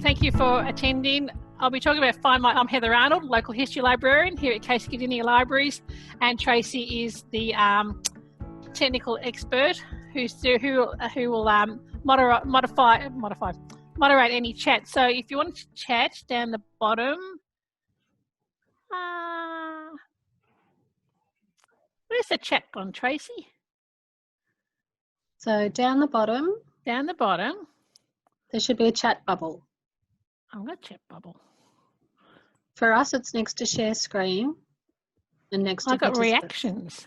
Thank you for attending. I'll be talking about I'm Heather Arnold, Local History Librarian here at Case Gardenia Libraries, and Tracy is the technical expert who will moderate any chat. So if you want to chat down the bottom, where's the chat gone, Tracy? So down the bottom. Down the bottom. There should be a chat bubble. I've got a chat bubble. For us, it's next to share screen and next to I've got reactions.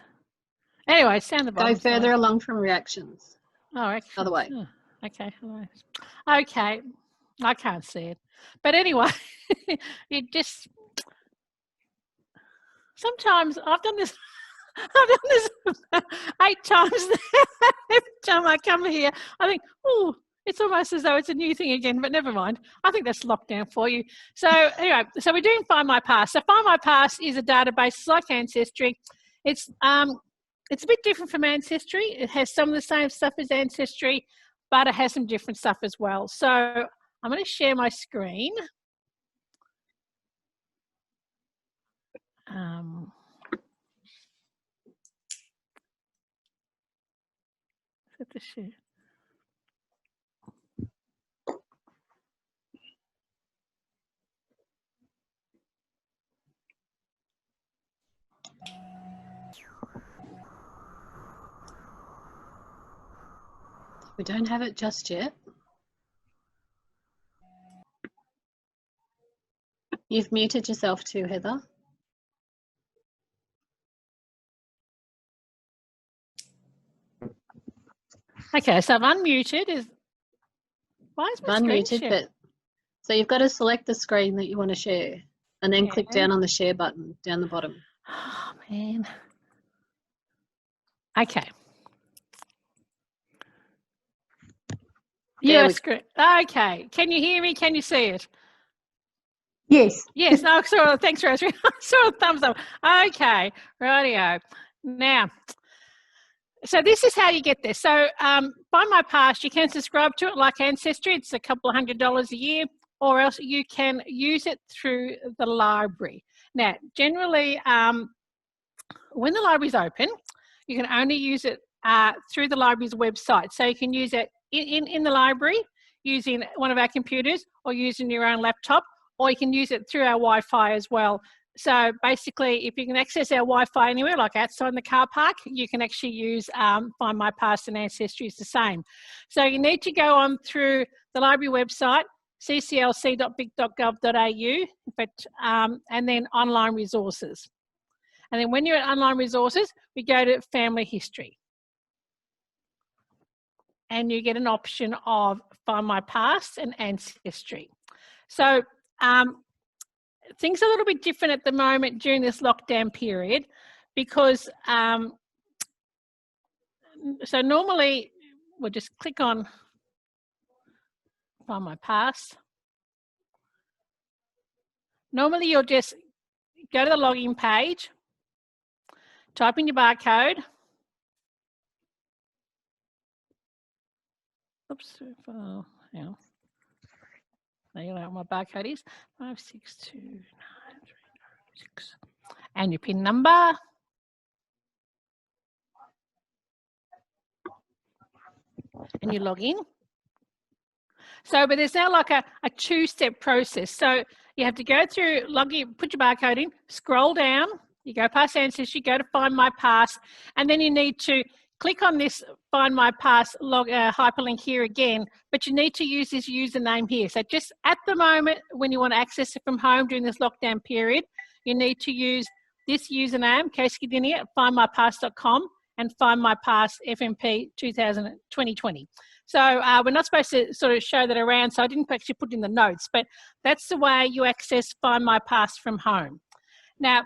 Anyway, it's down the bottom. Go further along from reactions. Oh, okay. Other way. Oh, okay. Okay. I can't see it. But anyway, you just... Sometimes I've done this 8 times. Every time I come here, I think, oh, it's almost as though it's a new thing again, but never mind. I think that's lockdown for you. So anyway, so we're doing Find My Past. So Find My Past is a database like Ancestry. It's a bit different from Ancestry. It has some of the same stuff as Ancestry, but it has some different stuff as well. So I'm going to share my screen. Set the share. We don't have it just yet. You've muted yourself too, Heather. Okay, so I've unmuted. Why is my unmuted, screen share? but so you've got to select the screen that you want to share and then click down on the share button down the bottom. Oh, man. Okay. Okay. Can you hear me? Can you see it? Yes. Yes. No, sorry. Thanks, Rosemary. I saw a thumbs up. Okay. Rightio. Now, so this is how you get this. So Find My Past, you can subscribe to it like Ancestry. It's a couple of $100 a year, or else you can use it through the library. Now, generally, when the library's open, you can only use it through the library's website. So you can use it in the library using one of our computers or using your own laptop, or you can use it through our Wi-Fi as well. So basically, if you can access our Wi-Fi anywhere, like outside in the car park, you can actually use Find My Past, and Ancestry is the same. So you need to go on through the library website, cclc.vic.gov.au, in fact, and then online resources. And then when you're at online resources, we go to family history. And you get an option of Find My Past and Ancestry. So things are a little bit different at the moment during this lockdown period because, so normally we'll just click on Find My Past. Normally you'll just go to the login page, type in your barcode. Oops, oh, hang on. There you know what my barcode is. 562936. And your PIN number. And you log in. So, but there's now like a 2-step process. So you have to go through, log in, put your barcode in, scroll down, you go past Ancestry, go to Find My Past, and then you need to click on this Find My Past hyperlink here again, but you need to use this username here. So just at the moment, when you want to access it from home during this lockdown period, you need to use this username, Case Gardenia at findmypast.com and Find My Past FMP 2020. So we're not supposed to sort of show that around, so I didn't actually put in the notes, but that's the way you access Find My Past from home. Now,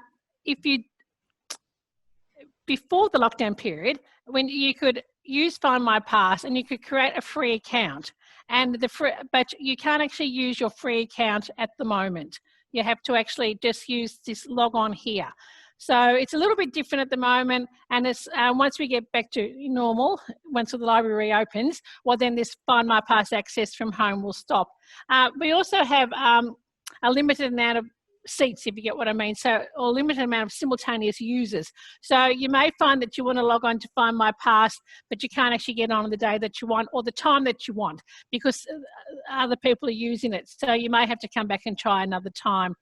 before the lockdown period, when you could use Find My Past and you could create a free account, but you can't actually use your free account at the moment. You have to actually just use this log on here. So it's a little bit different at the moment, and it's once we get back to normal, once the library reopens, well then this Find My Past access from home will stop. We also have a limited amount of seats, if you get what I mean, so or limited amount of simultaneous users. So you may find that you want to log on to Find My Past, but you can't actually get on the day that you want or the time that you want because other people are using it. So you may have to come back and try another time.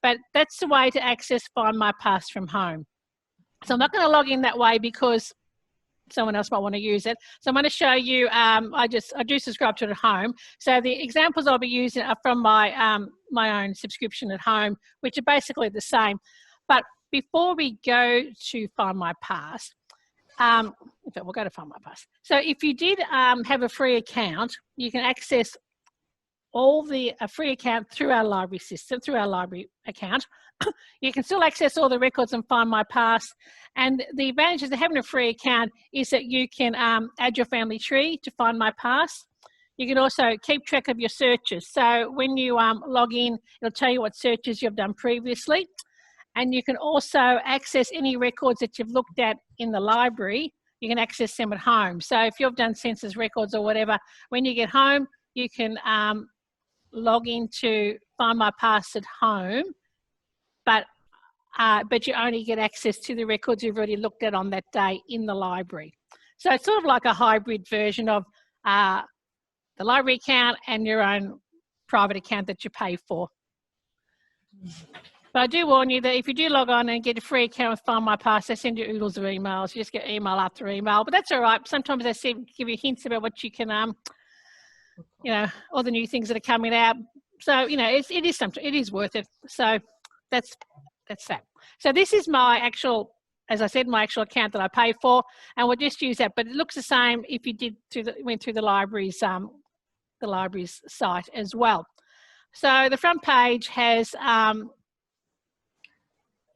But that's the way to access Find My Past from home. So I'm not going to log in that way because someone else might want to use it. So I'm going to show you, I do subscribe to it at home. So the examples I'll be using are from my, my own subscription at home, which are basically the same. But before we go to Find My Past, in fact, we'll go to Find My Past. So if you did have a free account, you can access all the free account through our library system, through our library account. You can still access all the records and Find My Past. And the advantages of having a free account is that you can add your family tree to Find My Past. You can also keep track of your searches. So when you log in, it'll tell you what searches you've done previously. And you can also access any records that you've looked at in the library. You can access them at home. So if you've done census records or whatever, when you get home, you can log into Find My Past at home, but you only get access to the records you've already looked at on that day in the library. So it's sort of like a hybrid version of the library account and your own private account that you pay for. But I do warn you that if you do log on and get a free account with Find My Past, they send you oodles of emails. You just get email after email, but that's all right. Sometimes they give you hints about what you can, you know, all the new things that are coming out. So, you know, it is worth it. So that's that. So this is my actual, as I said, my actual account that I pay for, and we'll just use that. But it looks the same if you went through the library's site as well. So the front page has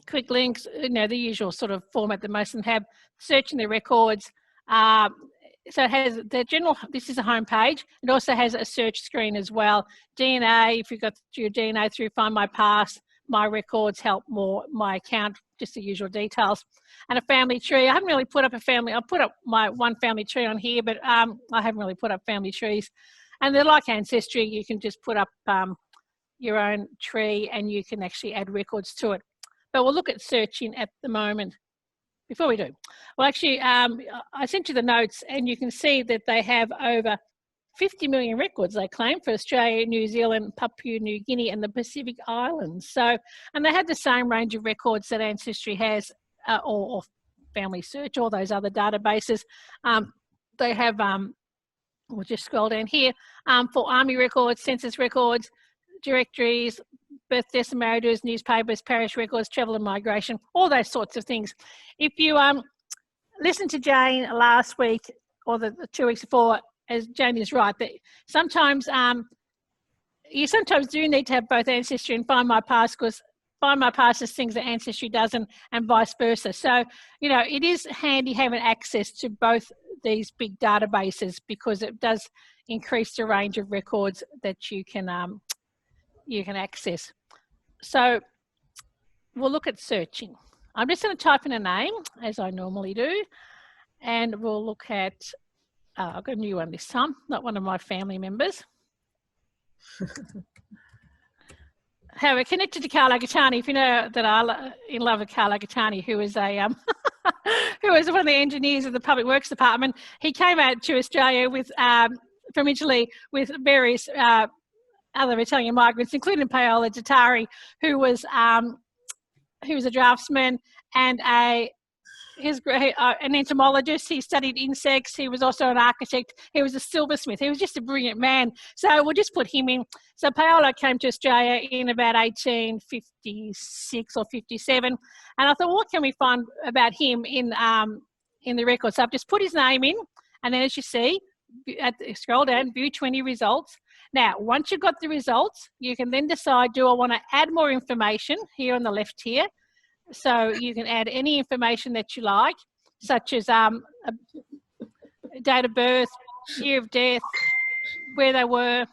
quick links, you know, the usual sort of format that most of them have, searching the records. So it has the general, this is a home page. It also has a search screen as well. DNA, if you've got your DNA through Find My Past, My Records, Help More, My Account, just the usual details. And a family tree. I haven't really put up a family, I've put up my one family tree on here, but I haven't really put up family trees. And they're like Ancestry, you can just put up your own tree and you can actually add records to it. But we'll look at searching at the moment. Before we do, well, actually, I sent you the notes, and you can see that they have over 50 million records, they claim, for Australia, New Zealand, Papua New Guinea, and the Pacific Islands. So, and they have the same range of records that Ancestry has, or Family Search, all those other databases. They have, we'll just scroll down here, for Army records, census records, directories, birth, deaths and marriages, newspapers, parish records, travel and migration, all those sorts of things. If you listened to Jane last week or the 2 weeks before, as Jane is right, that sometimes you sometimes do need to have both Ancestry and Find My Past, because Find My Past is things that Ancestry doesn't, and vice versa. So, you know, it is handy having access to both these big databases, because it does increase the range of records that you can access. So we'll look at searching. I'm just going to type in a name, as I normally do, and we'll look at, I've got a new one this time, not one of my family members. How we're connected to Carlo Gattani. If you know that I'm in love with Carlo Gattani, who is a who was one of the engineers of the Public Works Department. He came out to Australia with from Italy with various other Italian migrants, including Paolo Gittari, who was a draftsman and an entomologist. He studied insects. He was also an architect. He was a silversmith. He was just a brilliant man. So we'll just put him in. So Paolo came to Australia in about 1856 or 57. And I thought, what can we find about him in the record? So I've just put his name in. And then as you see, scroll down, view 20 results. Now, once you've got the results, you can then decide, do I want to add more information here on the left here? So you can add any information that you like, such as a date of birth, year of death, where they were.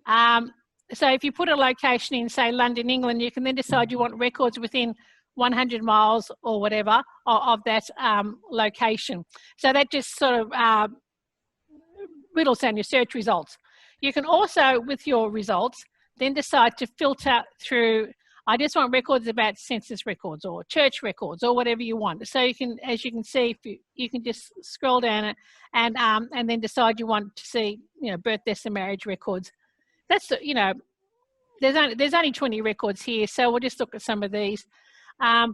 So if you put a location in, say, London, England, you can then decide you want records within 100 miles or whatever of that location. So that just sort of whittles down your search results. You can also, with your results, then decide to filter through, I just want records about census records or church records or whatever you want. So you can, as you can see, if you can just scroll down it and then decide you want to see, you know, birth, deaths and marriage records. That's, you know, there's only 20 records here, so we'll just look at some of these. I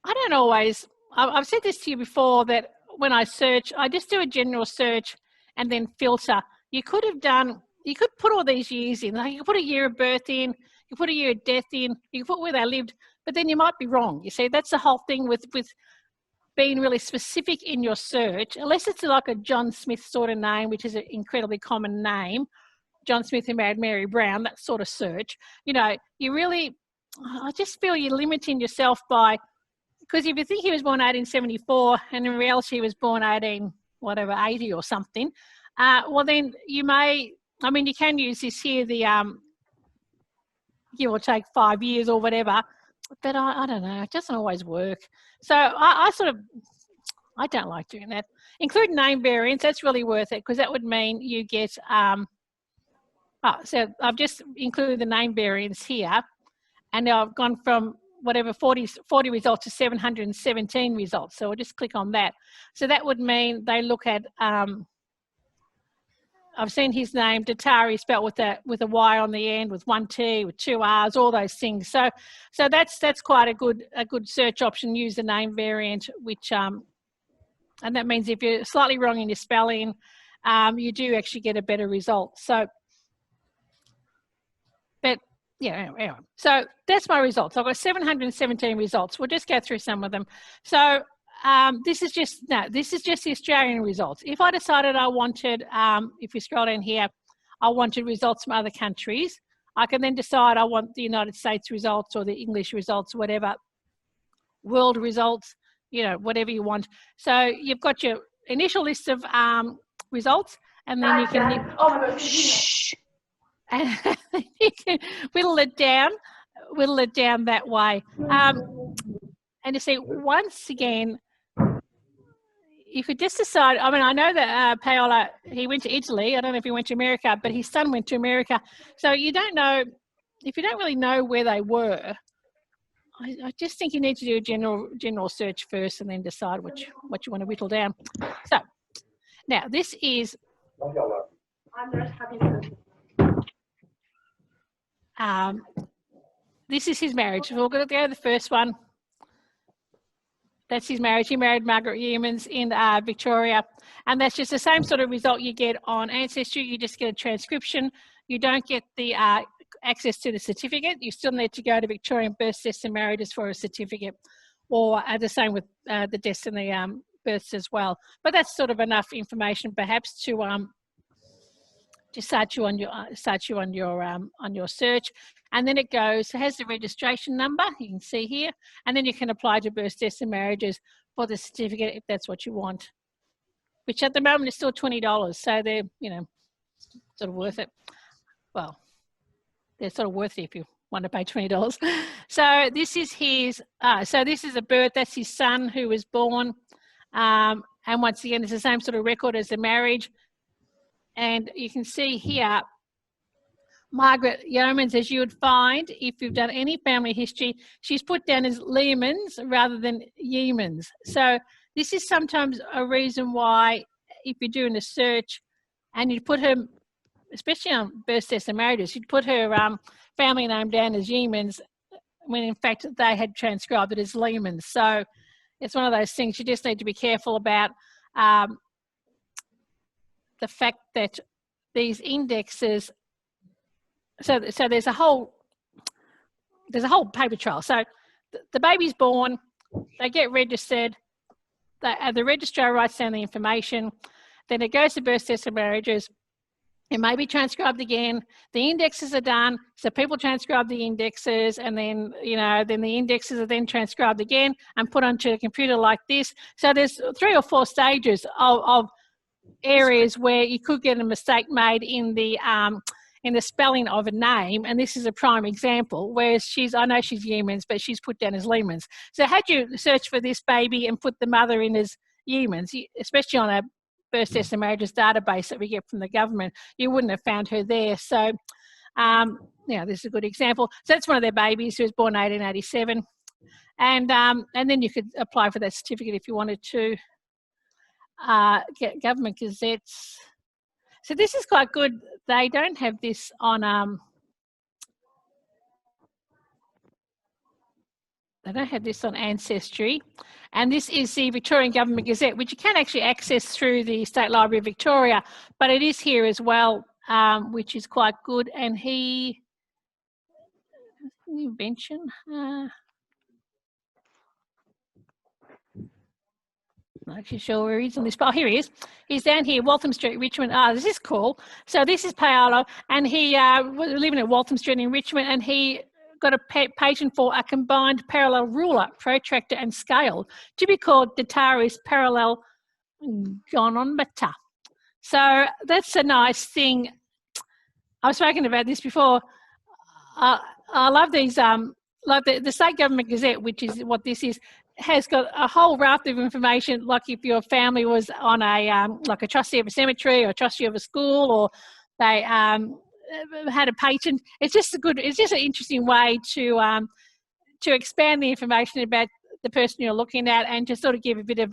don't always, I've said this to you before, that when I search, I just do a general search and then filter. You could have done, you could put all these years in. Like you could put a year of birth in, you could put a year of death in, you could put where they lived, but then you might be wrong. You see, that's the whole thing with being really specific in your search, unless it's like a John Smith sort of name, which is an incredibly common name, John Smith who married Mary Brown, that sort of search. You know, you really, I just feel you're limiting yourself by, because if you think he was born 1874 and in reality he was born 80 or something, well then you may, I mean, you can use this here, the give or take 5 years or whatever, but I don't know, it doesn't always work. So I don't like doing that. Include name variants, that's really worth it, because that would mean you get, so I've just included the name variants here, and now I've gone from whatever 40 results to 717 results. So we'll just click on that. So that would mean they look at, I've seen his name, Datari, spelled with a Y on the end, with 1 T, with 2 R's, all those things. So that's quite a good search option. Use the name variant, which and that means if you're slightly wrong in your spelling, you do actually get a better result. So, but yeah, anyway. So that's my results. I've got 717 results. We'll just go through some of them. So this is just the Australian results. If I decided I wanted, if we scroll down here, I wanted results from other countries, I can then decide I want the United States results or the English results, whatever, world results, you know, whatever you want. So you've got your initial list of results, and then you can and you can whittle it down that way. And you see, once again, you could just decide, I mean, I know that Paola, he went to Italy. I don't know if he went to America, but his son went to America. So you don't know, if you don't really know where they were, I just think you need to do a general search first and then decide what you want to whittle down. So now this is, this is his marriage. We're going to go to the first one. That's his marriage. He married Margaret Yeomans in Victoria. And that's just the same sort of result you get on Ancestry. You just get a transcription. You don't get the access to the certificate. You still need to go to Victorian Births, Deaths and Marriages for a certificate, or the same with the deaths and the births as well. But that's sort of enough information perhaps to start you on your search. And then it goes, it has the registration number, you can see here, and then you can apply to Births, Deaths and Marriages for the certificate if that's what you want, which at the moment is still $20. So they're, you know, sort of worth it. Well, they're sort of worth it if you want to pay $20. So this is his, so this is a birth, that's his son who was born. And once again, it's the same sort of record as the marriage. And you can see here, Margaret Yeomans, as you would find if you've done any family history, she's put down as Leomans rather than Yeomans. So this is sometimes a reason why, if you're doing a search and you put her, especially on Births, Deaths and Marriages, you'd put her family name down as Yeomans when in fact they had transcribed it as Leomans. So it's one of those things you just need to be careful about. The fact that these indexes, so there's a whole paper trail. So the baby's born, they get registered, the registrar writes down the information, then it goes to Births, Deaths and Marriages. It may be transcribed again. The indexes are done, so people transcribe the indexes, and then, you know, then the indexes are then transcribed again and put onto a computer like this. So there's 3 or 4 stages of areas where you could get a mistake made in the in the spelling of a name, and this is a prime example, where I know she's Yeomans, but she's put down as Lehmans. So had you searched for this baby and put the mother in as Yeomans, especially on a births, deaths and marriages database that we get from the government, you wouldn't have found her there. So, this is a good example. So that's one of their babies who was born 1887. And then you could apply for that certificate if you wanted to. Get government gazettes. So this is quite good. They don't have this on Ancestry, and this is the Victorian Government Gazette, which you can actually access through the State Library of Victoria, but it is here as well, which is quite good. And invention. Not actually sure where he is on this, but here he is. He's down here, Waltham Street, Richmond. This is cool. So this is Paolo, and he was living at Waltham Street in Richmond, and he got a patent for a combined parallel ruler, protractor and scale to be called Dataris Parallel Gonometer. So that's a nice thing. I've spoken about this before. I love these, like the State Government Gazette, which is what this is, has got a whole raft of information, like if your family was on like a trustee of a cemetery or a trustee of a school, or they had a patent. It's just an interesting way to expand the information about the person you're looking at, and to sort of give a bit of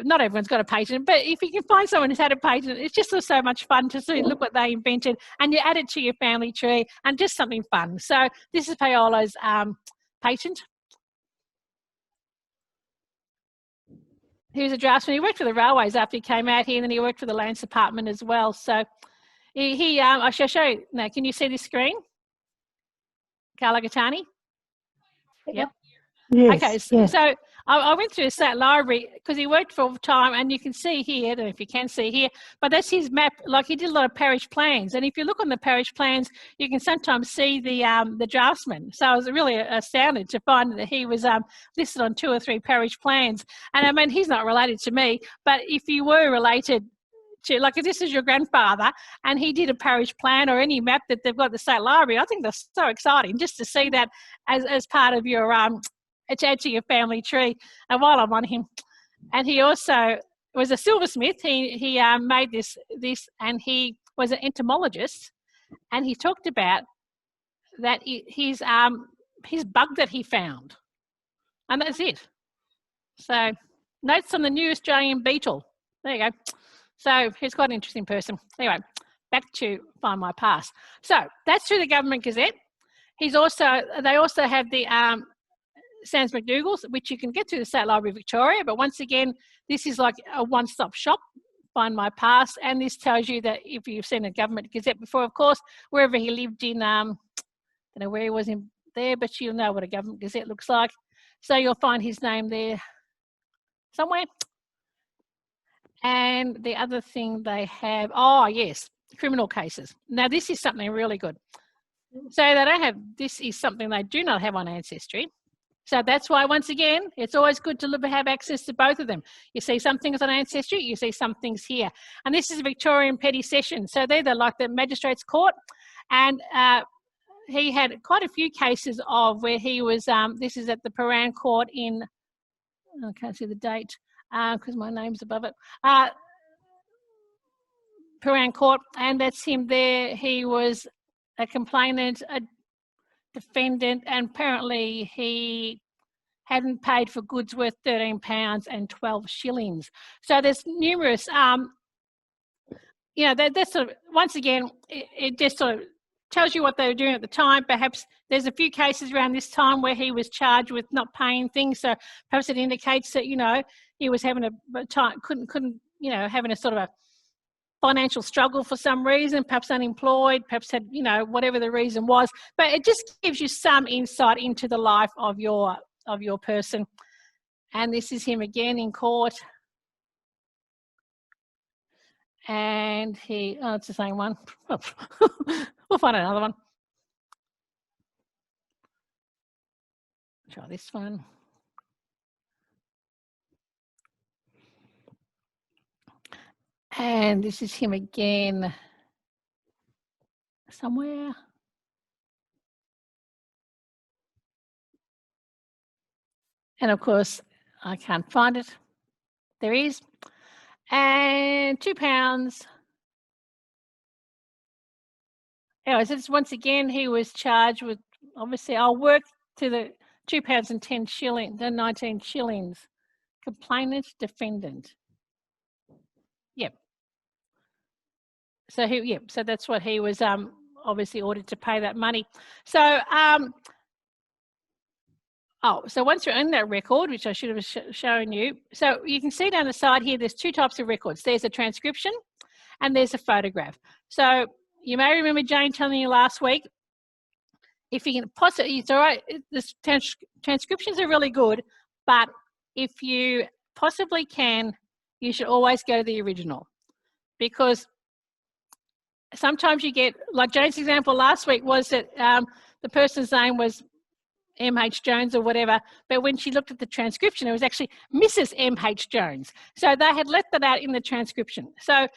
not everyone's got a patent, but if you can find someone who's had a patent, it's just so much fun to see, look what they invented, and you add it to your family tree, and just something fun. So this is Paolo's patent. He was a draftsman. He worked for the railways after he came out here, and then he worked for the Lands Department as well. So I shall show you. Now, can you see this screen? Carla Gattani? Yep. Yes. Okay, yes. so I went through the State Library because he worked for a time, and you can see here, I don't know if you can see here, but that's his map. Like, he did a lot of parish plans, and if you look on the parish plans, you can sometimes see the draftsman. So I was really astounded to find that he was listed on 2 or 3 parish plans. And I mean, he's not related to me, but if you were related to, like, if this is your grandfather and he did a parish plan or any map that they've got at the State Library, I think that's so exciting just to see that as part of your to add to your family tree. And while I'm on him, and he also was a silversmith. He made this, and he was an entomologist, and he talked about that his bug that he found, and that's it. So notes on the new Australian beetle. There you go. So he's quite an interesting person. Anyway, back to Find My Past. So that's through the Government Gazette. They also have the Sans McDougall's, which you can get through the State Library of Victoria. But once again, this is like a one-stop shop, Find My Past. And this tells you that if you've seen a Government Gazette before, of course, wherever he lived in, I don't know where he was in there, but you'll know what a Government Gazette looks like. So you'll find his name there somewhere. And the other thing they have, yes, criminal cases. Now, this is something really good. So they don't have, this is something they do not have on Ancestry. So that's why, once again, it's always good to have access to both of them. You see some things on Ancestry, you see some things here. And this is a Victorian Petty Session. So they're like the Magistrates Court. And he had quite a few cases of where he was, this is at the Paran Court in, I can't see the date because my name's above it. Paran Court, and that's him there. He was a complainant, a defendant, and apparently he hadn't paid for goods worth £13 and 12 shillings. So there's numerous, that's sort of, once again, it just sort of tells you what they were doing at the time. Perhaps there's a few cases around this time where he was charged with not paying things. So perhaps it indicates that, he was having a time, couldn't, having a sort of a financial struggle for some reason, perhaps unemployed, perhaps had, whatever the reason was. But it just gives you some insight into the life of your person. And this is him again in court. And it's the same one. We'll find another one. Try this one. And this is him again somewhere. And of course, I can't find it. There is. And £2. Anyway, so once again, he was charged with, obviously, I'll work to the £2.10 the 19 shillings. Complainant, defendant. Yep. So so that's what he was obviously ordered to pay that money. So so once you're in that record, which I should have shown you, so you can see down the side here, there's two types of records. There's a transcription and there's a photograph. So you may remember Jane telling you last week, if you can possibly, it's all right, the transcriptions are really good, but if you possibly can, you should always go to the original, because sometimes you get, like Jane's example last week was that the person's name was M.H. Jones or whatever, but when she looked at the transcription, it was actually Mrs. M.H. Jones. So they had let that out in the transcription. So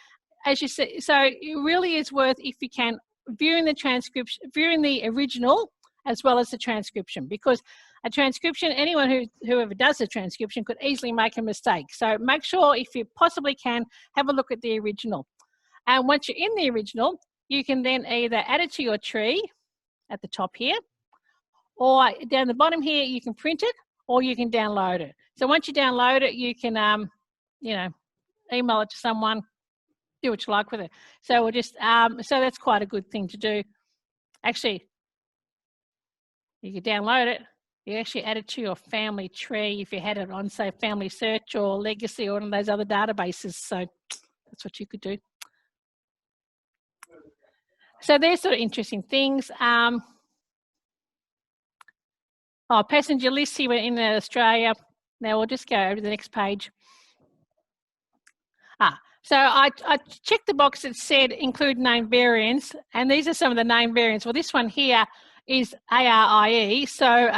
as you see, so it really is worth, if you can, viewing the transcription, viewing the original as well as the transcription, because a transcription, anyone whoever does the transcription could easily make a mistake. So make sure, if you possibly can, have a look at the original. And once you're in the original, you can then either add it to your tree at the top here, or down the bottom here, you can print it, or you can download it. So once you download it, you can, email it to someone, do what you like with it. So we'll just, so that's quite a good thing to do. Actually, you can download it. You actually add it to your family tree if you had it on, say, Family Search or Legacy or one of those other databases. So that's what you could do. So there's sort of interesting things. Passenger list here in Australia. Now we'll just go over to the next page. So I checked the box that said include name variants, and these are some of the name variants. Well, this one here is ARIE. So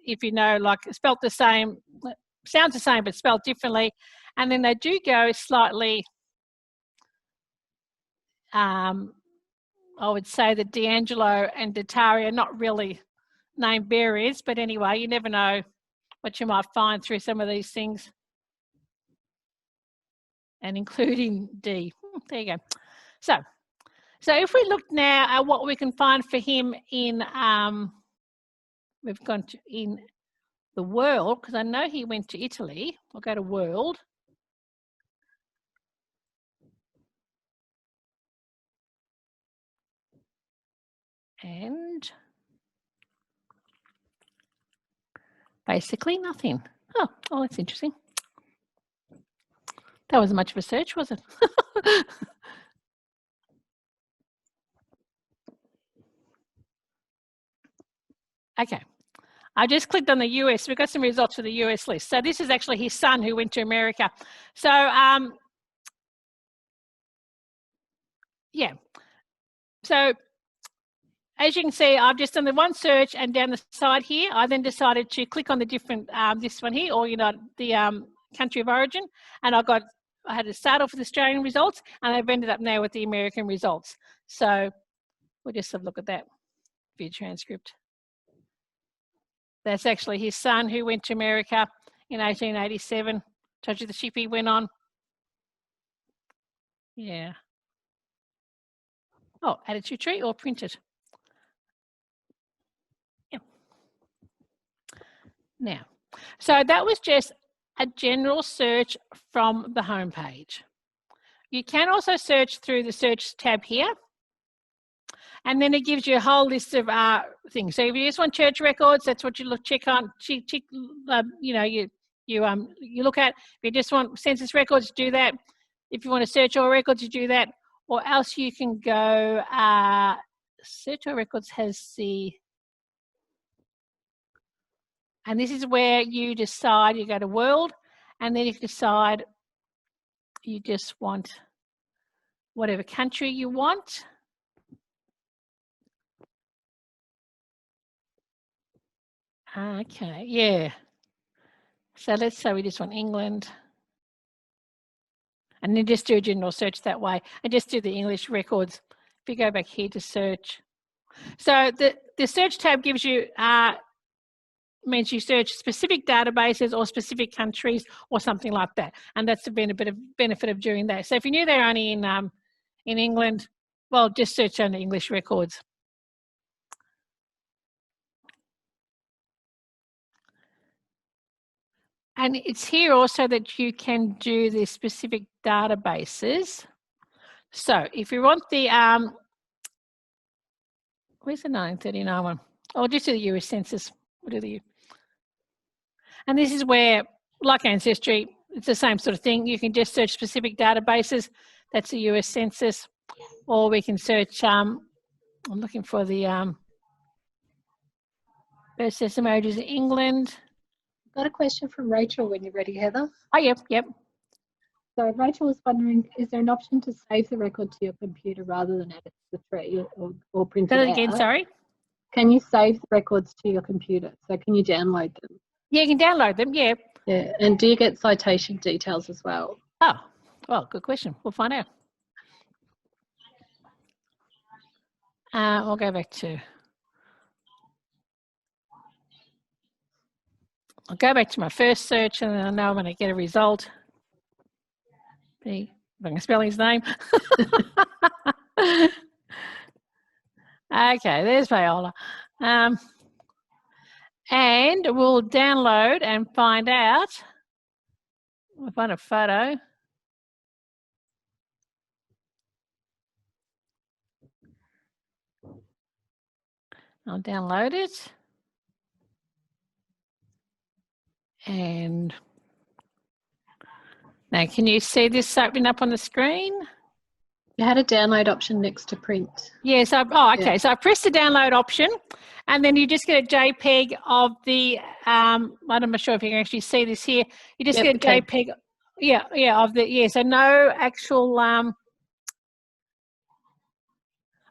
if you know, like spelt the same, sounds the same but spelled differently, and then they do go slightly. I would say that D'Angelo and Datari are not really name variants, but anyway, you never know what you might find through some of these things. And including D. There you go. So if we look now at what we can find for him in, we've gone to in the world, because I know he went to Italy. We'll go to world. And basically nothing. Oh, that's interesting. That wasn't much of a search, was it? Okay. I just clicked on the US. We've got some results for the US list. So this is actually his son who went to America. So, yeah. So as you can see, I've just done the one search, and down the side here, I then decided to click on the different, this one here, or, the country of origin, and I had to start off with Australian results, and I've ended up now with the American results. So we'll just have a look at that view transcript. That's actually his son who went to America in 1887. Told you the ship he went on. Yeah. Oh, add it to tree or print it. Yeah. Now, so that was just a general search from the homepage. You can also search through the search tab here, and then it gives you a whole list of things. So if you just want church records, that's what you check on. You look at. If you just want census records, do that. If you want to search all records, you do that. Or else you can go. Search all records has the. And this is where you decide, you go to world, and then you decide you just want whatever country you want. Okay, yeah. So let's say we just want England. And then just do a general search that way, and just do the English records If you go back here to search. So the search tab gives you, means you search specific databases or specific countries or something like that. And that's been a bit of benefit of doing that. So if you knew they're only in England, well, just search under English records. And it's here also that you can do the specific databases. So if you want the, where's the 1939 one? Oh, just do the US Census. We'll do the, and this is where, like Ancestry, it's the same sort of thing. You can just search specific databases. That's the US Census. Or we can search, I'm looking for the birth census marriages in England. Got a question from Rachel when you're ready, Heather. Oh, yep. So Rachel was wondering, is there an option to save the record to your computer rather than add it to the tree or print it out? Say that again, sorry? Can you save the records to your computer? So can you download them? Yeah, you can download them, yeah. Yeah, and do you get citation details as well? Oh, well, good question. We'll find out. I'll go back to, I'll go back to my first search and then I know I'm going to get a result. If I can spell his name. Okay, there's Viola. And we'll download and find out. We'll find a photo. I'll download it. And now can you see this opening up on the screen? You had a download option next to print. Yes, okay. Yeah. So I press the download option and then you just get a JPEG of the, I'm not sure if you can actually see this here. You just get a JPEG, of the, so no actual,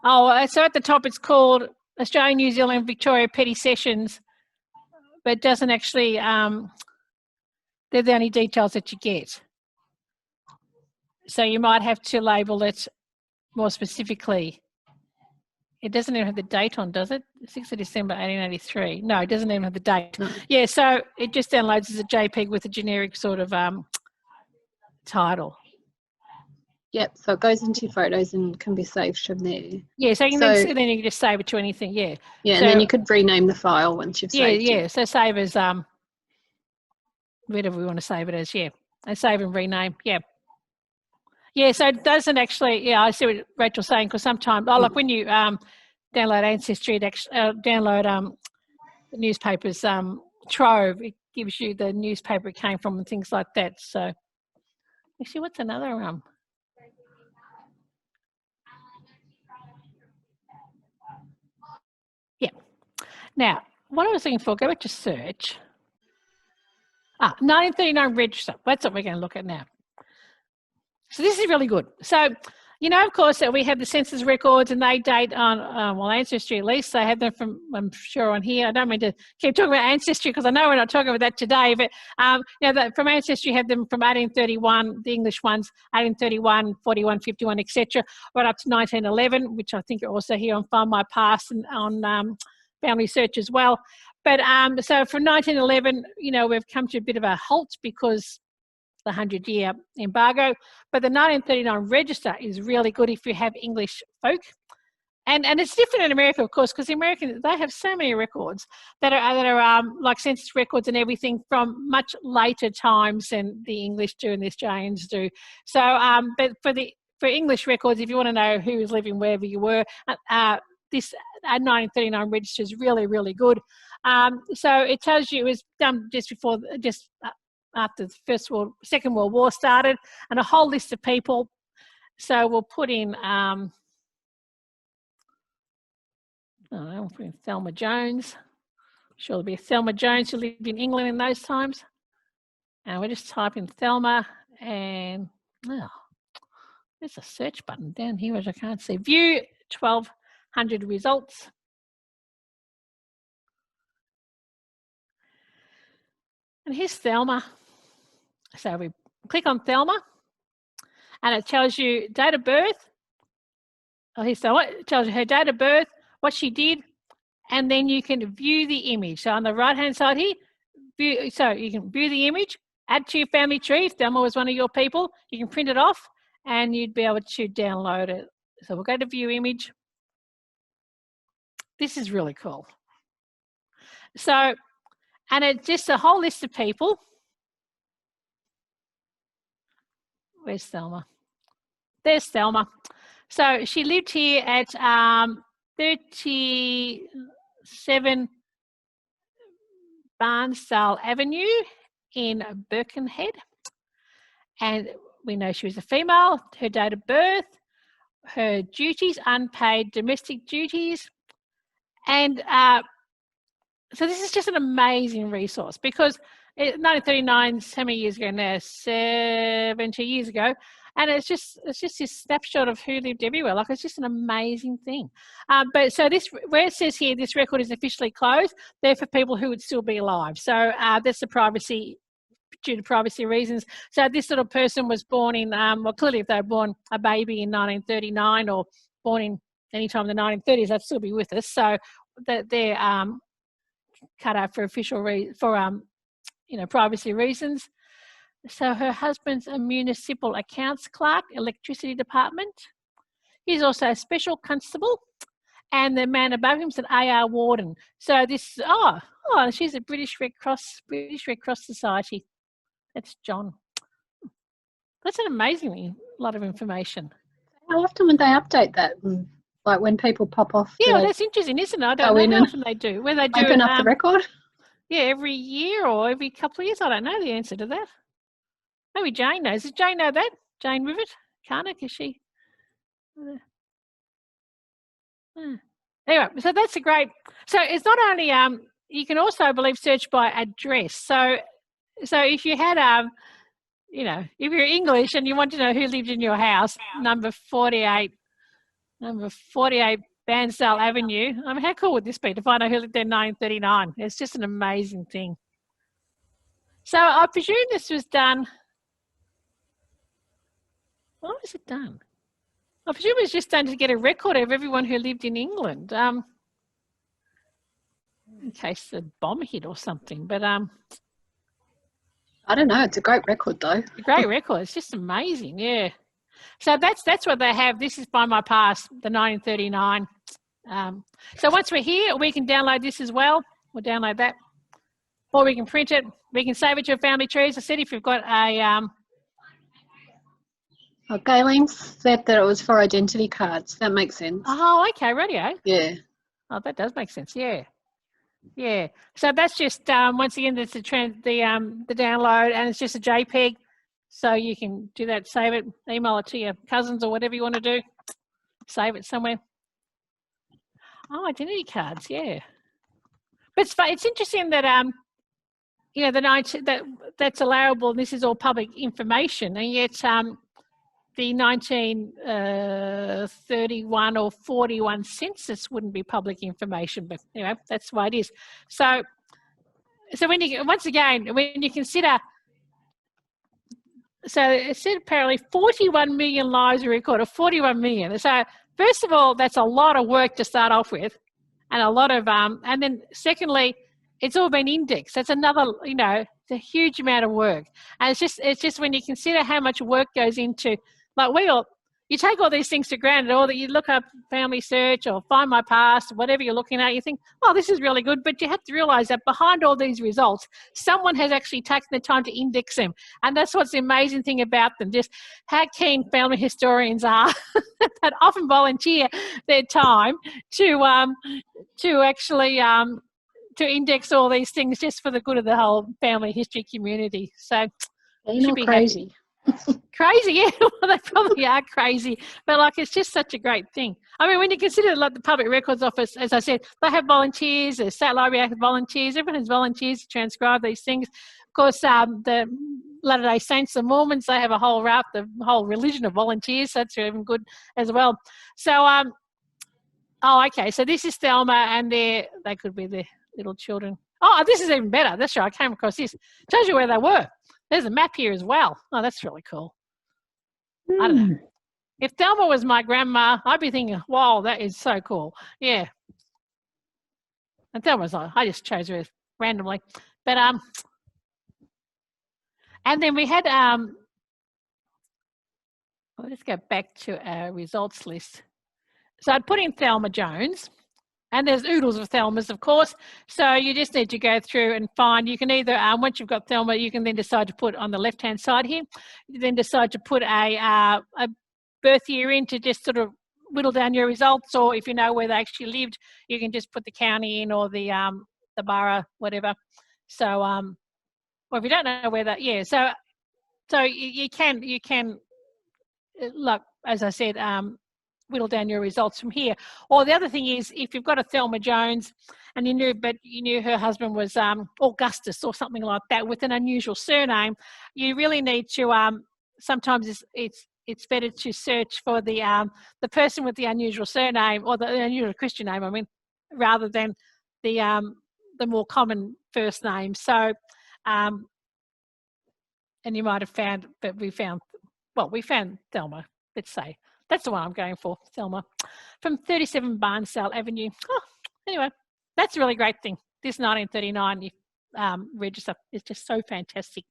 so at the top it's called Australia, New Zealand, Victoria Petty Sessions, but it doesn't actually, they're the only details that you get. So you might have to label it more specifically. It doesn't even have the date on, does it? 6th of December, 1883. No, it doesn't even have the date. No. Yeah, so it just downloads as a JPEG with a generic sort of title. Yep, so it goes into your photos and can be saved from there. Yeah, so you can then you can just save it to anything, yeah. Yeah, so, and then you could rename the file once you've saved it. Yeah, so save as, whatever we want to save it as, yeah. And save and rename, yeah. Yeah, so it doesn't actually, I see what Rachel's saying, because sometimes, like when you download Ancestry, it actually, download the newspapers trove, it gives you the newspaper it came from and things like that. So, actually, what's another yeah. Now, what I was looking for, go back to search. 1939 register, that's what we're going to look at now. So this is really good. So, you know, of course, we have the census records and they date on, Ancestry at least. They have them from, I'm sure, on here. I don't mean to keep talking about Ancestry because I know we're not talking about that today, but, from Ancestry, you have them from 1831, the English ones, 1831, 41, 51, etc., right up to 1911, which I think are also here on Find My Past and on Family Search as well. But so from 1911, we've come to a bit of a halt because the 100-year embargo, but the 1939 register is really good if you have English folk. And it's different in America, of course, because the Americans, they have so many records that are like census records and everything from much later times than the English do and the Australians do. So, but for English records, if you want to know who was living wherever you were, this 1939 register is really, really good. So it tells you it was done after the Second World War started, and a whole list of people. So we'll put in, we'll put in Thelma Jones. I'm sure there'll be a Thelma Jones who lived in England in those times. And we'll just type in Thelma, and there's a search button down here which I can't see. View 1200 results. And here's Thelma. So we click on Thelma and it tells you date of birth, here's Thelma. It tells you her date of birth, what she did, and then you can view the image. So on the right-hand side here, so you can view the image, add to your family tree. If Thelma was one of your people, you can print it off and you'd be able to download it. So we'll go to view image. This is really cool. So, and it's just a whole list of people. Where's Thelma? There's Thelma. So she lived here at 37 Barnsdale Avenue in Birkenhead. And we know she was a female, her date of birth, her duties, unpaid domestic duties. And so this is just an amazing resource because 1939, how many years ago now? 70 years ago. And it's just this snapshot of who lived everywhere. Like, it's just an amazing thing. But so this, where it says here, this record is officially closed, they're for people who would still be alive. So that's the privacy, due to privacy reasons. So this little person was born in, well, clearly if they were born a baby in 1939 or born in any time in the 1930s, they'd still be with us. So they're cut out for official, privacy reasons. So her husband's a municipal accounts clerk, electricity department. He's also a special constable, and the man above him is an AR warden. So this, she's a British Red Cross Society. That's John. That's an amazingly lot of information. How often would they update that? Like when people pop off? Yeah, well, that's interesting, isn't it? I don't know how often they do. Where they do open up the record? Yeah, every year or every couple of years. I don't know the answer to that. Maybe Jane knows. Does Jane know that? Jane Rivet? Carnick, is she? Anyway, so that's a great. So it's not only you can also, I believe, search by address. So if you had if you're English and you want to know who lived in your house, number 48 Bairnsdale Avenue. I mean, how cool would this be to find out who lived there in 1939? It's just an amazing thing. So I presume this was done. Why was it done? I presume it was just done to get a record of everyone who lived in England, in case the bomb hit or something. But I don't know. It's a great record, though. A great record. It's just amazing, yeah. So that's what they have. This is by my past, the 1939. So once we're here, we can download this as well. We'll download that, or we can print it. We can save it to a family tree. As I said, if you've got a Galen said that it was for identity cards. That makes sense. Oh, okay, radio. Yeah. Oh, that does make sense. Yeah. Yeah. So that's just once again, that's the download, and it's just a JPEG. So you can do that, save it, email it to your cousins or whatever you want to do. Save it somewhere. Oh, identity cards, yeah. But it's interesting that that's allowable, and this is all public information, and yet the 1931 or 41 census wouldn't be public information, but anyway, that's why it is. So when you consider, so it said apparently 41 million lives are recorded, 41 million. So first of all, that's a lot of work to start off with, and a lot of and then secondly, it's all been indexed. That's another, it's a huge amount of work, and it's just when you consider how much work goes into, like you take all these things for granted, or that you look up family search or find my past, whatever you're looking at, you think, oh, this is really good, but you have to realise that behind all these results, someone has actually taken the time to index them, and that's what's the amazing thing about them, just how keen family historians are that often volunteer their time to actually to index all these things just for the good of the whole family history community. So you should be crazy. Crazy, yeah. Well, they probably are crazy, but it's just such a great thing. I mean, when you consider the Public Records Office, as I said, they have volunteers. The State Library has volunteers. Everyone has volunteers to transcribe these things. Of course, the Latter-day Saints, the Mormons, they have a whole raft, the whole religion of volunteers. So that's even good as well. So, okay. So this is Thelma, and they could be the little children. Oh, this is even better. That's right. I came across this. It tells you where they were. There's a map here as well. Oh, that's really cool. I don't know. If Thelma was my grandma, I'd be thinking, wow, that is so cool. Yeah. And Thelma's like, I just chose her randomly. But and then we had let's go back to our results list. So I'd put in Thelma Jones, and there's oodles of Thelmas, of course. So you just need to go through and find. You can either, once you've got Thelma, you can then decide to put on the left-hand side here. You then decide to put a birth year in to just sort of whittle down your results, or if you know where they actually lived, you can just put the county in or the borough, whatever. So, or if you don't know where that, yeah. So you can, look, as I said, whittle down your results from here. Or the other thing is, if you've got a Thelma Jones and you knew her husband was Augustus or something like that with an unusual surname, you really need to sometimes it's better to search for the person with the unusual surname, or the unusual Christian name, I mean, rather than the more common first name. So and you might have found, but we found Thelma, let's say. That's the one I'm going for, Thelma, from 37 Barnsdale Avenue. Oh, anyway, that's a really great thing. This 1939 register is just so fantastic.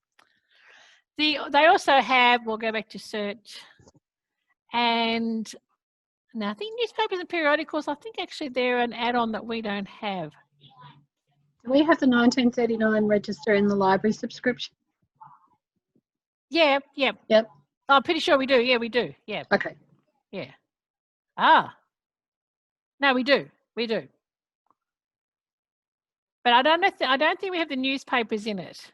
They also have, we'll go back to search, and now I think newspapers and periodicals, I think actually they're an add-on that we don't have. Do we have the 1939 register in the library subscription? Yeah. Yep. I'm pretty sure we do. Yeah, we do. Yeah. Okay. Yeah. No, we do. But I don't think we have the newspapers in it.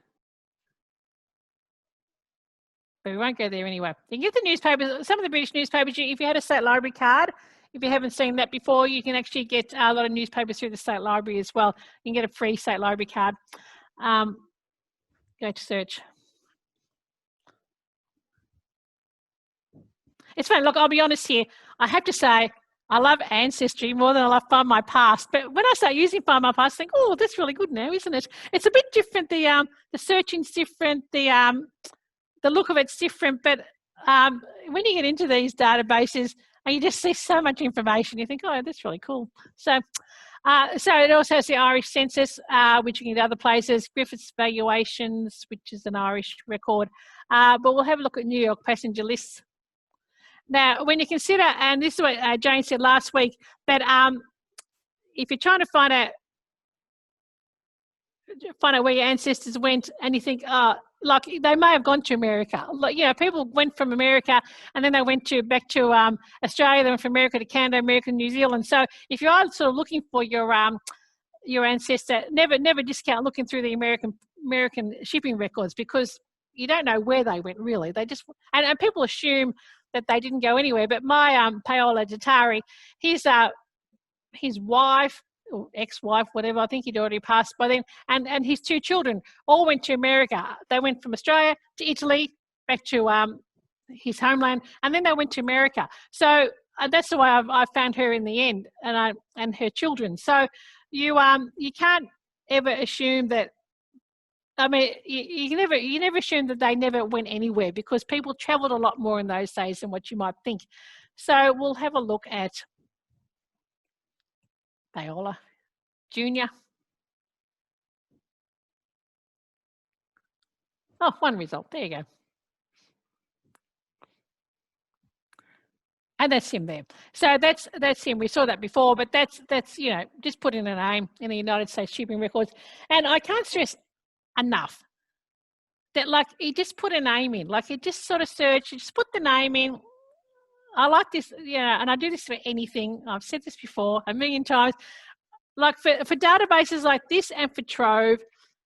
But we won't go there anyway. You can get the newspapers, some of the British newspapers, if you had a state library card, if you haven't seen that before, you can actually get a lot of newspapers through the state library as well. You can get a free state library card. Go to search. It's funny, look, I'll be honest here. I have to say, I love Ancestry more than I love Find My Past. But when I start using Find My Past, I think, oh, that's really good now, isn't it? It's a bit different. The searching's different. The look of it's different. But when you get into these databases and you just see so much information, you think, oh, that's really cool. So it also has the Irish census, which you can get other places, Griffith's Valuations, which is an Irish record. But we'll have a look at New York passenger lists. Now, when you consider, and this is what Jane said last week, that if you're trying to find out where your ancestors went, and you think, like they may have gone to America. Like, people went from America and then they went back to Australia. They went from America to Canada, America, New Zealand. So if you are sort of looking for your ancestor, never discount looking through the American shipping records, because you don't know where they went really. They just and people assume that they didn't go anywhere. But my Paolo Dattari, his wife or ex-wife, whatever, I think he'd already passed by then, and his two children all went to America. They went from Australia to Italy, back to his homeland, and then they went to America. So that's the way I found her in the end, and her children. So you can't ever assume that. I mean, you never assume that they never went anywhere, because people travelled a lot more in those days than what you might think. So we'll have a look at Paola Jr. Oh, one result. There you go. And that's him there. So that's him. We saw that before, but that's just put in a name in the United States shipping records. And I can't stress enough that, like, he just put a name in, like, he just sort of searched, just put the name in. I like this, and I do this for anything. I've said this before a million times. Like for databases like this and for Trove,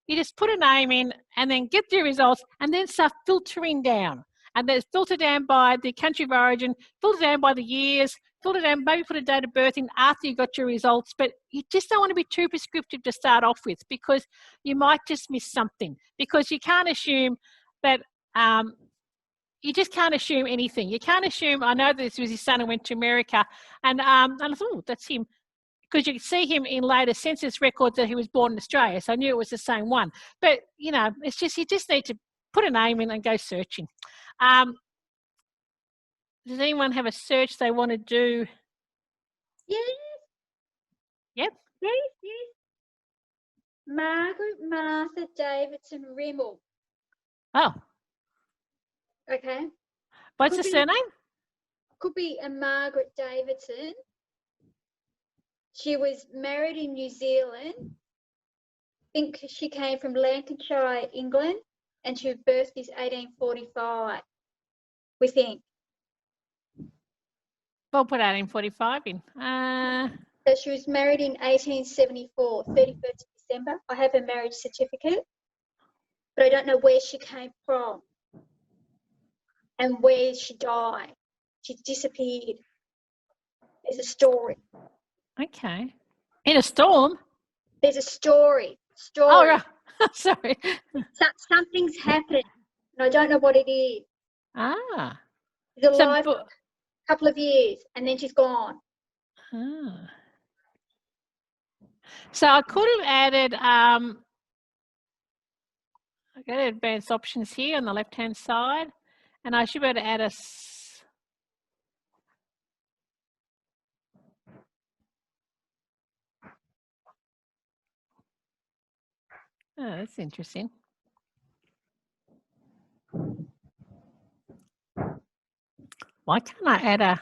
you just put a name in and then get the results and then start filtering down. And then filter down by the country of origin, filter down by the years, filter down, maybe put a date of birth in after you got your results. But you just don't want to be too prescriptive to start off with, because you might just miss something. Because you can't assume that, you just can't assume anything. You can't assume, I know that this was his son who went to America, and I thought, oh, that's him. Because you could see him in later census records that he was born in Australia, so I knew it was the same one. But, it's just, you just need to put a name in and go searching. Does anyone have a search they want to do? Yes. Yep. Yes, yes. Margaret Martha Davidson Rimmel. Oh, Okay. what's the surname? Could be a Margaret Davidson. She was married in New Zealand. I think she came from Lancashire, England, and she was birthed in 1845, we think. We'll put 1845 in. So she was married in 1874, 31st of December. I have her marriage certificate, but I don't know where she came from and where she died. She disappeared. There's a story. Okay. In a storm? There's a story. Oh, right. Sorry. Something's happened, and I don't know what it is. Ah. She's alive for a couple of years, and then she's gone. Ah. So I could have added, I've got advanced options here on the left-hand side, and I should be able to add a... Oh, that's interesting. Why can't I add a...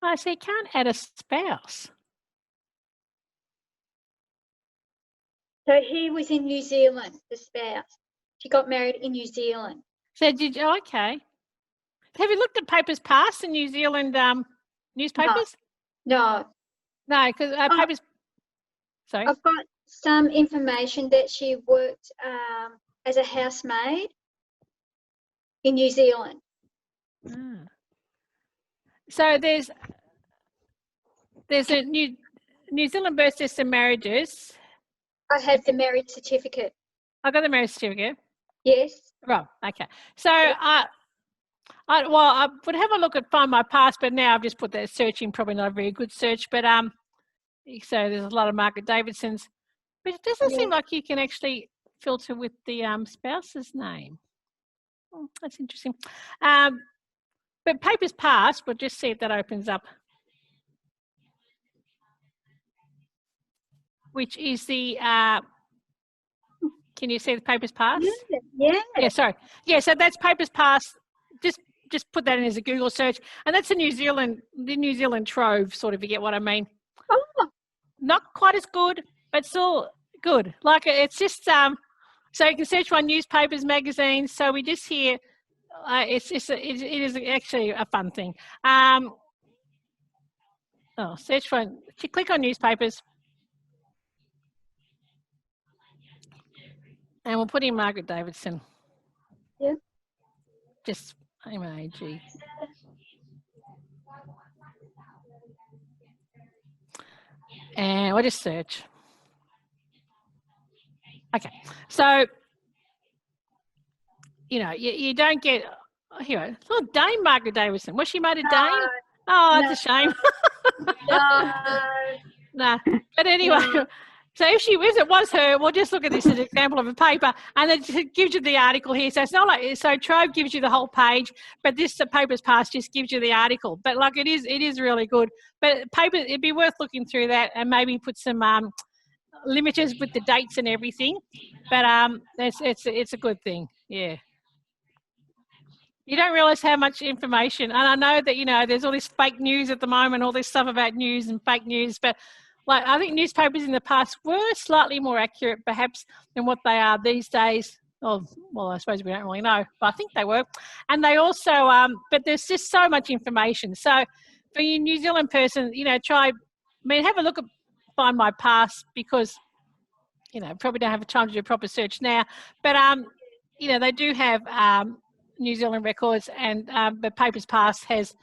I see, can't add a spouse. So he was in New Zealand, the spouse. She got married in New Zealand. So did you, okay. Have you looked at papers past in New Zealand newspapers? No. No, because papers... Sorry? I've got some information that she worked as a housemaid in New Zealand. Ah. So there's a New Zealand birth system marriages. I have the marriage certificate. I got the marriage certificate. Yes. Right. Okay. So I would have a look at Find My Past, but now I've just put that search in. Probably not a very good search, but so there's a lot of Margaret Davidsons, but it doesn't seem like you can actually filter with the spouse's name. Oh, that's interesting. But papers past, we'll just see if that opens up. Which is the, can you see the papers past? Yeah. Yeah, sorry. Yeah, so that's papers past. Just put that in as a Google search. And that's the New Zealand Trove, sort of, you get what I mean. Oh. Not quite as good, but still good. Like, it's just, so you can search for newspapers, magazines. So we just hear, it is actually a fun thing. Search for, click on newspapers. And we'll put in Margaret Davidson. Yeah. Just MAG. And we'll just search. Okay. So, you know, you don't get, here, little Dame Margaret Davidson. Was she made a Dame? Oh, that's a shame. No. But anyway, so if it was her, we'll just look at this as an example of a paper, and it gives you the article here. So it's not like, so Trove gives you the whole page, but this Papers Past just gives you the article. But like it is really good. But paper, it'd be worth looking through that and maybe put some limiters with the dates and everything. But it's a good thing. Yeah. You don't realise how much information, and I know that, you know, there's all this fake news at the moment, all this stuff about news and fake news, but like I think newspapers in the past were slightly more accurate perhaps than what they are these days. Oh, well, I suppose we don't really know, but I think they were. And they also, but there's just so much information. So for you New Zealand person, you know, have a look at Find My Past, because, you know, probably don't have time to do a proper search now, but, you know, they do have New Zealand records, and the Papers Past has,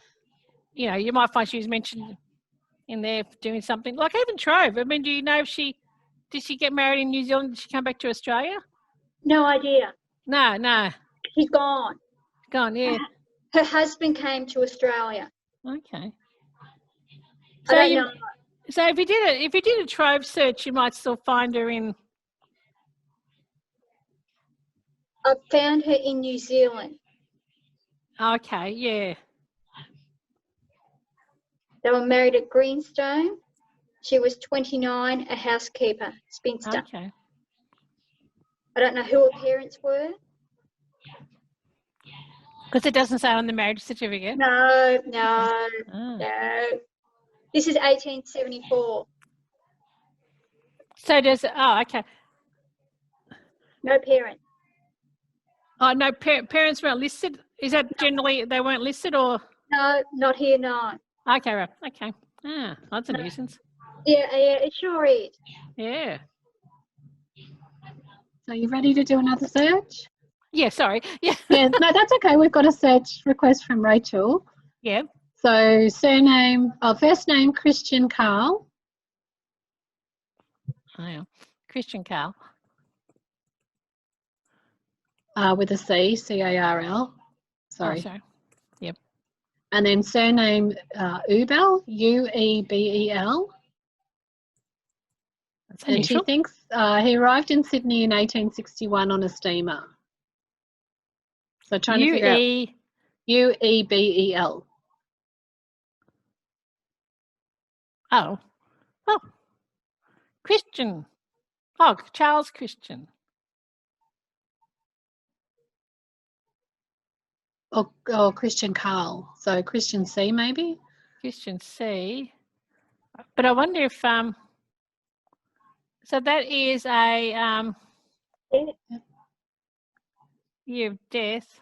you know, you might find she was mentioned in there doing something like even Trove. I mean, do you know if did she get married in New Zealand? Did she come back to Australia? No idea. No. She's gone. Gone, yeah. Her husband came to Australia. Okay. I don't know. So if you did a trove search, you might still find her in. I found her in New Zealand. Okay, yeah. They were married at Greenstone. She was 29, a housekeeper, spinster. Okay. I don't know who her parents were. Because it doesn't say on the marriage certificate. No. This is 1874. So does okay. No parents. Oh no, parents weren't listed. Is that generally they weren't listed, or? No, not here, no. Okay, right. Okay. That's a nuisance. Yeah, it sure is. Yeah. So you ready to do another search? Yeah, sorry. Yeah. Yeah, no, that's okay. We've got a search request from Rachel. Yeah. So first name Christian Carl. Oh, yeah. Christian Carl. With a C, C-A-R-L. Sorry. Oh, sorry. Yep. And then surname Ubel, U-E-B-E-L. That's And she unusual. thinks he arrived in Sydney in 1861 on a steamer. So trying to figure out U-E-B-E-L. Oh. Christian. Oh, Charles Christian. Or Christian Carl. So Christian C maybe? Christian C. But I wonder if so that is a year of death.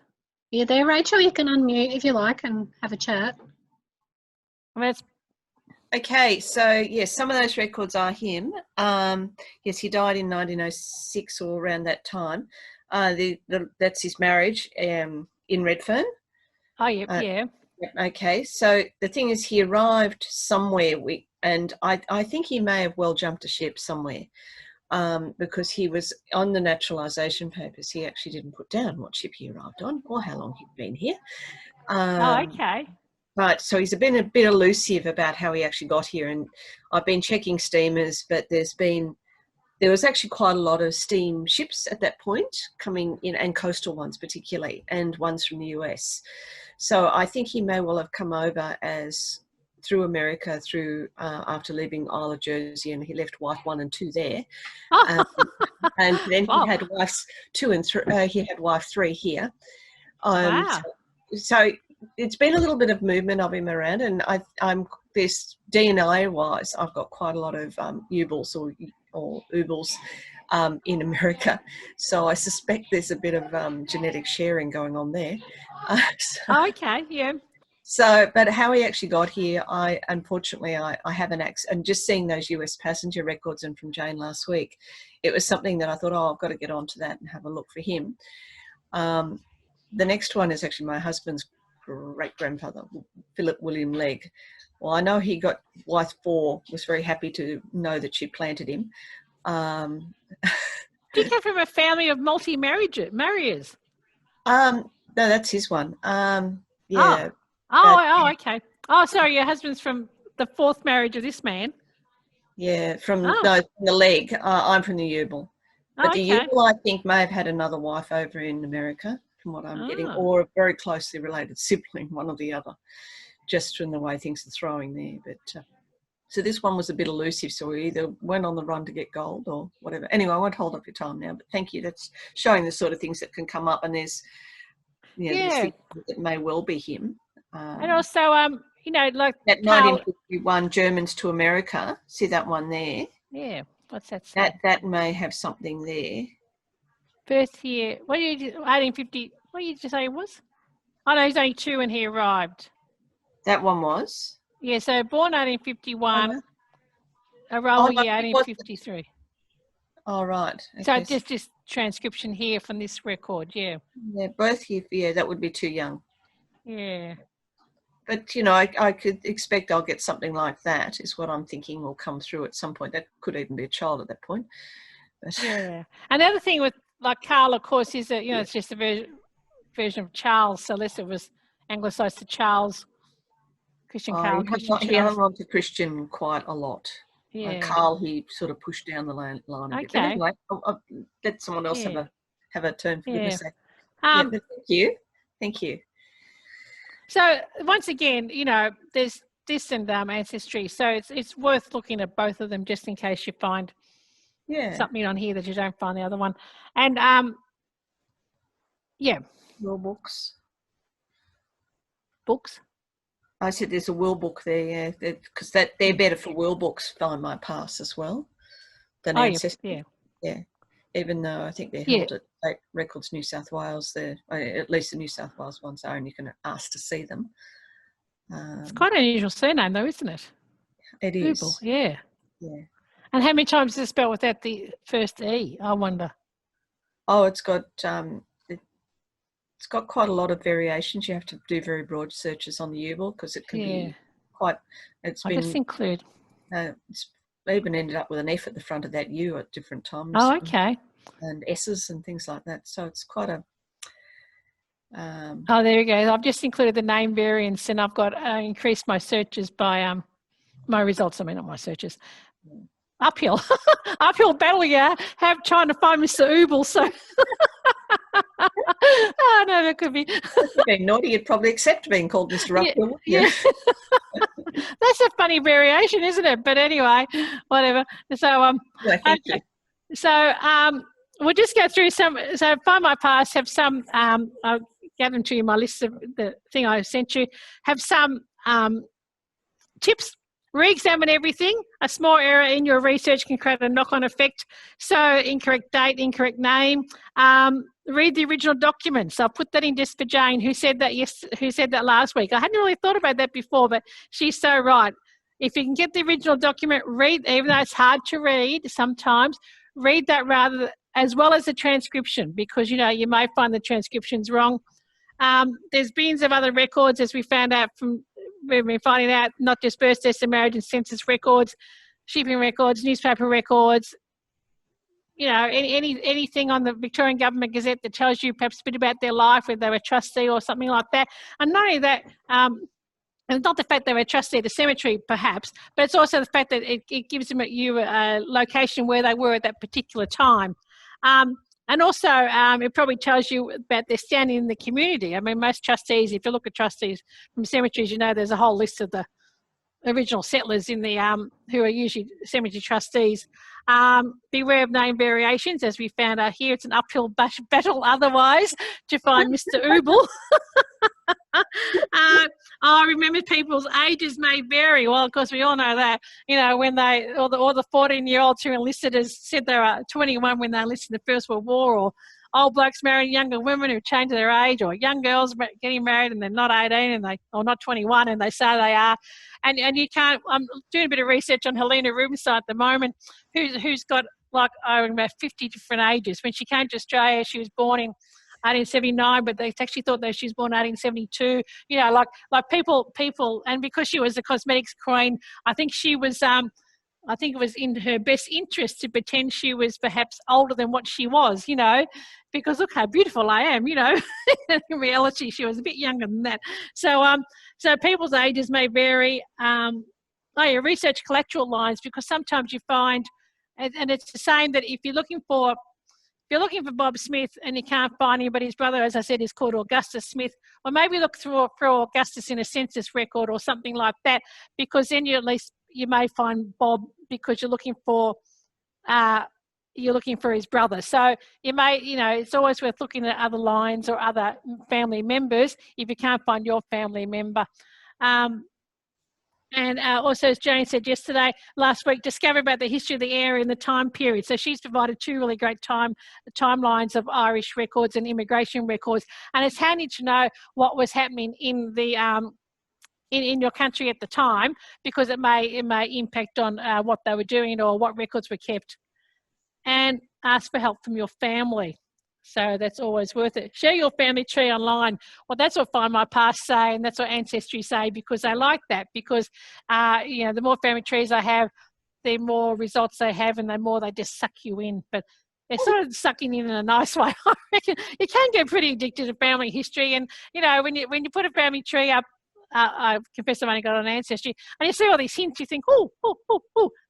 You there, Rachel? You can unmute if you like and have a chat. I mean, it's Okay, so yes, some of those records are him. Yes, he died in 1906 or around that time. That's his marriage in Redfern. oh yeah. Okay, so the thing is, he arrived somewhere, and I think he may have well jumped a ship somewhere, because he was on the naturalisation papers. He actually didn't put down what ship he arrived on or how long he'd been here. Okay. Right, so he's been a bit elusive about how he actually got here, and I've been checking steamers, but there was actually quite a lot of steam ships at that point coming in, and coastal ones particularly, and ones from the US. So I think he may well have come over through America after leaving Isle of Jersey, and he left wife 1 and 2 there. Oh. And then Wow. he had wives 2 and 3. He had wife 3 here. Wow. So it's been a little bit of movement of him around, and I'm this DNA wise, I've got quite a lot of Ubels or Ubels in America, so I suspect there's a bit of genetic sharing going on there. Okay, yeah. So, but how he actually got here, unfortunately I haven't and just seeing those US passenger records and from Jane last week, it was something that I thought, I've got to get onto that and have a look for him. The next one is actually my husband's great-grandfather, Philip William Legg. Well, I know he got wife 4, was very happy to know that she planted him. Do you come from a family of multi-marriers? No, that's his one. Yeah. Okay. Oh, sorry, your husband's from the 4th marriage of this man. Yeah, from the Legg. I'm from the Ubel. But the Ubel, I think, may have had another wife over in America, from what I'm getting, or a very closely related sibling, one or the other, just from the way things are throwing there. But so this one was a bit elusive, so we either went on the run to get gold or whatever. Anyway, I won't hold up your time now, but thank you. That's showing the sort of things that can come up, and there's these things that may well be him. And also, like that 1951 Germans to America. See that one there? Yeah. What's that say? That may have something there. Birth year. What did you 1850? What did you say it was? Oh no, he's only 2 when he arrived. That one was. Yeah. So born 1851. Arrival year 1853. Oh right. Okay. So just transcription here from this record. Yeah. Yeah. Birth year. Yeah, that would be too young. Yeah. But I could expect I'll get something like that, is what I'm thinking will come through at some point. That could even be a child at that point. But yeah. And the other thing with like Carl, of course, is that it's just a version of Charles. So unless it was anglicised to Charles, Christian Carl. He hung on to Christian quite a lot. Yeah. Carl, he sort of pushed down the line a bit. But anyway, I'll let someone else have a turn, for goodness sake. But thank you. So once again, there's this and ancestry. So it's worth looking at both of them just in case you find something on here that you don't find the other one. And Will books. Books. I said there's a will book there, because they're better for will books. Find my past as well than ancestry. Yeah. Even though I think they're held at State Records New South Wales, at least the New South Wales ones are, and you can ask to see them. It's quite an unusual surname, though, isn't it? It is. Ubel, yeah. Yeah. And how many times is it spelled without the first E? I wonder. Oh, it's got quite a lot of variations. You have to do very broad searches on the Ubel because it can be quite. It's been. Just include. It's even ended up with an F at the front of that U at different times. Oh, okay. And S's and things like that. So it's quite a. Oh, there you go. I've just included the name variants, and I've got increased my searches by my results. I mean, not my searches. Uphill battle, trying to find Mr. Ubel. So, oh no, that could be. Being naughty, you'd probably accept being called Mr. Uphill. Yeah. That's a funny variation, isn't it? But anyway, whatever. So okay. So we'll just go through some. So Find My Past have some. I'll gather them to you. My list of the thing I sent you have some tips. Re-examine everything. A small error in your research can create a knock-on effect. So incorrect date, incorrect name. Read the original documents. I'll put that in just for Jane, who said that last week. I hadn't really thought about that before, but she's so right. If you can get the original document, read, even though it's hard to read sometimes, read that as well as the transcription, because you may find the transcription's wrong. There's bins of other records, as we found out we've been finding out, not just birth, deaths, and marriage and census records, shipping records, newspaper records, anything on the Victorian Government Gazette that tells you perhaps a bit about their life, whether they were a trustee or something like that. And not only that, and not the fact they were a trustee at the cemetery, perhaps, but it's also the fact that it gives you a location where they were at that particular time. And also, it probably tells you about their standing in the community. I mean, most trustees, if you look at trustees from cemeteries, there's a whole list of the original settlers in the who are usually cemetery trustees. Beware of name variations, as we found out here. It's an uphill battle otherwise to find Mr. Ubel. I remember people's ages may vary. Well, of course, we all know that. When or the 14-year-olds who enlisted said they were 21 when they enlisted in the First World War, or old blokes marrying younger women who changed their age, or young girls getting married and they're not 18 or not 21 and they say they are. And you can't. I'm doing a bit of research on Helena Rubinstein at the moment, who's got about 50 different ages. When she came to Australia, she was born in 1879, but they actually thought that she was born 1872. Like people, and because she was the cosmetics queen, I think she was. I think it was in her best interest to pretend she was perhaps older than what she was, because look how beautiful I am, In reality, she was a bit younger than that. So people's ages may vary. Research collateral lines, because sometimes you find, and it's the same, that if you're looking for Bob Smith and you can't find him, but his brother, as I said, is called Augustus Smith, or maybe look through Augustus in a census record or something like that, because then you may find Bob, because you're looking for his brother. So you may, it's always worth looking at other lines or other family members if you can't find your family member. And also, as Jane said last week, discover about the history of the area and the time period. So she's provided two really great timelines of Irish records and immigration records. And it's handy to know what was happening in the in your country at the time, because it may impact on what they were doing or what records were kept. And ask for help from your family. So that's always worth it. Share your family tree online. Well, that's what Find My Past say, and that's what Ancestry say, because they like that, because, the more family trees I have, the more results they have, and the more they just suck you in. But they're sort of sucking in a nice way. I reckon you can get pretty addicted to family history. And, when you put a family tree up I confess I've only got on Ancestry, and you see all these hints, you think, oh.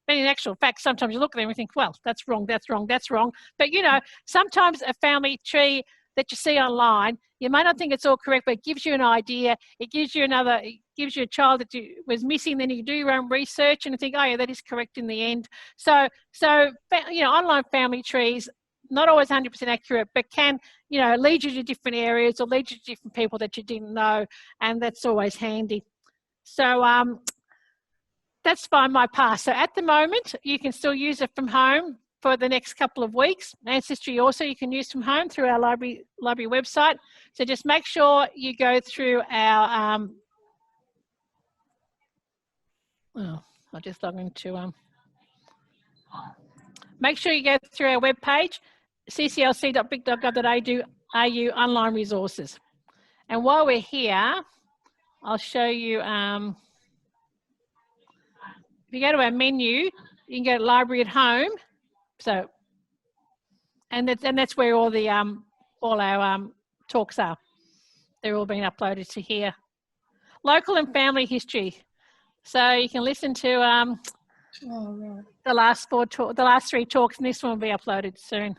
But in actual fact, sometimes you look at them and think, well, that's wrong, that's wrong, that's wrong. But, you know, sometimes a family tree that you see online, you may not think it's all correct, but it gives you an idea. It gives you it gives you a child that was missing. Then you do your own research and think, oh yeah, that is correct in the end. So you know, online family trees, not always 100% accurate, but can, you know, lead you to different areas or lead you to different people that you didn't know, and that's always handy. So that's by my pass. So at the moment, you can still use it from home for the next couple of weeks. Ancestry also you can use from home through our library website. So just make sure you go through our, I'll just log into, make sure you go through our webpage, cclc.vic.gov.au online resources. And while we're here, I'll show you, if you go to our menu, you can go to Library at Home. So, and that's where all the all our talks are. They're all being uploaded to here. Local and family history. So you can listen to the last three talks, and this one will be uploaded soon.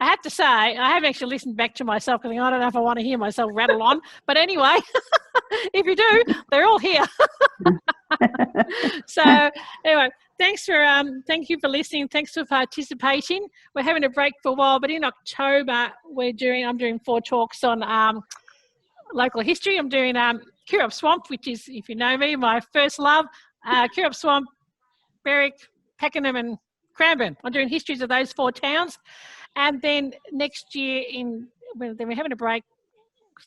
I have to say, I haven't actually listened back to myself because I don't know if I want to hear myself rattle on. But anyway, if you do, they're all here. So anyway, thank you for listening. Thanks for participating. We're having a break for a while, but in October I'm doing 4 talks on local history. I'm doing Kirrup Swamp, which is, if you know me, my first love. Kirrup Swamp, Berwick, Pakenham and Cranbourne. I'm doing histories of those 4 towns. And then next year, then we're having a break.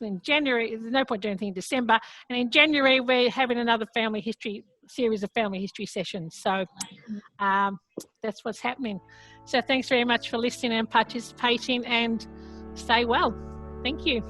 In January, there's no point doing anything in December. And in January, we're having another series of family history sessions. So that's what's happening. So thanks very much for listening and participating, and stay well. Thank you.